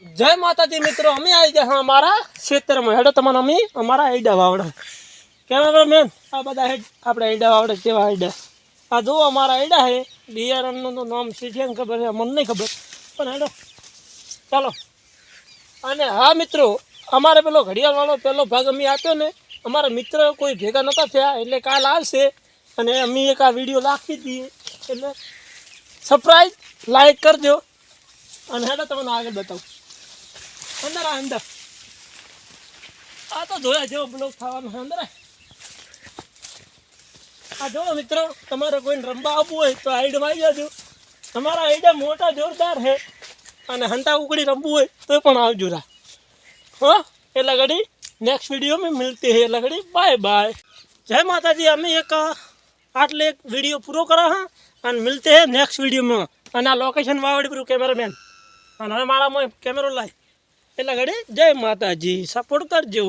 જય માતાજી મિત્રો, અમે આવી ગયા અમારા ક્ષેત્રમાં. હેડો તમને અમે અમારા આઈડા વાવડે કેમેરામેન આ બધા આપણે આઈડા વાવડે કેવા આઈડા આ જુઓ અમારા આઈડા છે. બિયારણનું તો નામ છે ખબર છે, મને નહીં ખબર, પણ હેડો ચાલો. અને હા મિત્રો, અમારે પેલો ઘડિયાળવાળો પહેલો ભાગ અમે આપ્યો ને, અમારા મિત્ર કોઈ ભેગા નહોતા થયા એટલે કાલ આવશે અને અમે એક આ વિડીયો નાખી દઈએ એટલે સરપ્રાઈઝ લાઈક કરજો. અને હેડો તમને આગળ બતાવું અંદર અંદર. આ તો જોયા જેવો બ્લોગ થવાનો છે અંદર. આ જો મિત્રો, તમારે કોઈને રમવા આવવું હોય તો આઈડમાં આવી જાજો. તમારા આઈડા મોટા જોરદાર છે અને હંતા ઉકડી રમવું હોય તો પણ આવજો રા. हाँ એટલે ઘડી નેક્સ્ટ વિડીયો में मिलते हैं. એટલે ઘડી બાય બાય. જય માતાજી. અમે એક આટલે એક વિડીયો પૂરો કરા હા અને મિલતે हैं નેક્સ્ટ વિડીયોમાં. અને આ લોકેશન વાવડી પર કેમેરામેન અને હવે મારામાં કેમેરો લાય. એટલે ઘડી જય માતાજી, સપોર્ટ કરજો.